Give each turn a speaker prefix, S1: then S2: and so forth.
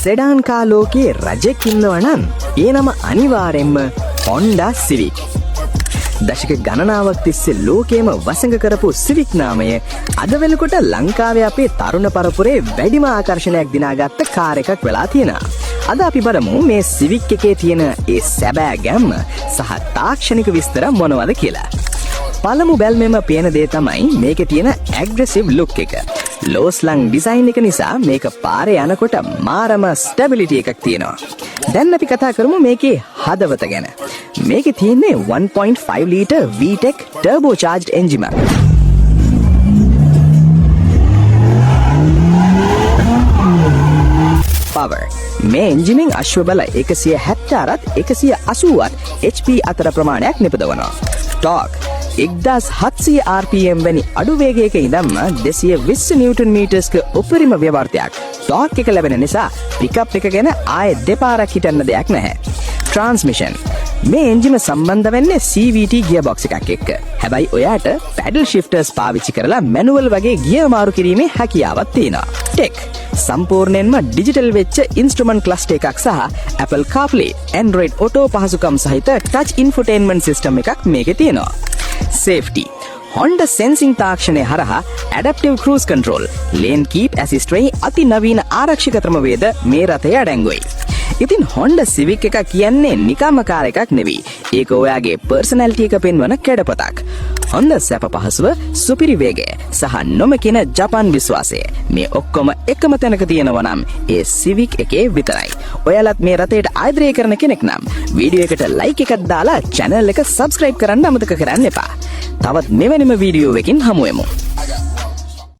S1: සෙඩාන් කා ලෝකයේ රජෙක් ඉන්නවා නම් ඒ නම අනිවාර්යෙන්ම Honda Civic. දශක ගණනාවක් තිස්සේ ලෝකයේම වසඟ කරපු Civic නාමය අද වෙනකොට ලංකාවේ අපේ තරුණ පරපුරේ වැඩිම ආකර්ෂණයක් දිනාගත්ත කාර් එකක් වෙලා තියෙනවා. අද අපි බලමු මේ Civic එකේ තියෙන ඒ සැබෑ ගැම්ම සහ තාක්ෂණික විස්තර මොනවද කියලා. පළමු බැල්මෙම පේන දේ තමයි මේකේ තියෙන ඇග්‍රෙසිව් ලුක් එක. ලෝස්ලං ඩිසයින් එක නිසා මේක පාරේ යනකොට මාරම ස්ටැබිලිටි එකක් තියෙනවා. දැන් අපි කතා කරමු මේකේ හදවත ගැන. මේකේ තියෙන්නේ 1.5 litre VTEC turbo charged engine එකක්. power. මේ එන්ජිනෙන් අශ්ව බල 174ත් 180ත් HP අතර ප්‍රමාණයක් නිපදවනවා. torque 1700 RPM වැනි අඩු වේගයක ඉඳන්ම 220 නිව්ටන් මීටර්ස්ක උපරිම ව්‍යවර්තයක්. ටෝක් එක ලැබෙන නිසා පිකප් එක ගැන ආයෙ දෙපාරක් හිතන්න දෙයක් නැහැ. ට්‍රාන්ස්මිෂන්. මේ එන්ජිම සම්බන්ධ වෙන්නේ CVT ගියර්බොක්ස් එකක් එක්ක. හැබැයි ඔයාට පැඩල් ෂිෆ්ටර්ස් පාවිච්චි කරලා මැනුවල් වගේ ගියර් මාරු කිරීමේ හැකියාවක් තියෙනවා. ටෙක්. සම්පූර්ණයෙන්ම ඩිජිටල් වෙච්ච ඉන්ස්ට්‍රුමන්ට් ක්ලස්ටර් එකක් සහ Apple CarPlay, Android Auto පහසුකම් සහිත ටච් ඉන්ෆෝටේන්මන්ට් සිස්ටම් එකක් මේකේ තියෙනවා. Safety. Honda Sensing තාක්ෂණය හරහා Adaptive Cruise Control, Lane Keep Assist වැනි අති නවීන ආරක්ෂක ක්‍රමවේද මේ රථයේ අඩංගුයි. ඉතින් Honda Civic එක කියන්නේ නිකම්ම කාර් එකක් නෙවෙයි. ඒක ඔයාගේ පර්සනැලිටි එක පෙන්වන කැඩපතක්. Honda සැප පහසුව, සුපිරි වේගය සහ නොමකින ජපාන් විශ්වාසය. මේ ඔක්කොම එකම තැනක තියෙනවා නම් ඒ Civic එකේ විතරයි. ඔයාලත් මේ රථයට ආදරය කරන කෙනෙක් නම් වීඩියෝ එකට ලයික් එකක් දාලා channel එක subscribe කරන්න අමතක කරන්න එපා. තවත් මෙවැනිම වීඩියෝ එකකින් හමු වෙමු.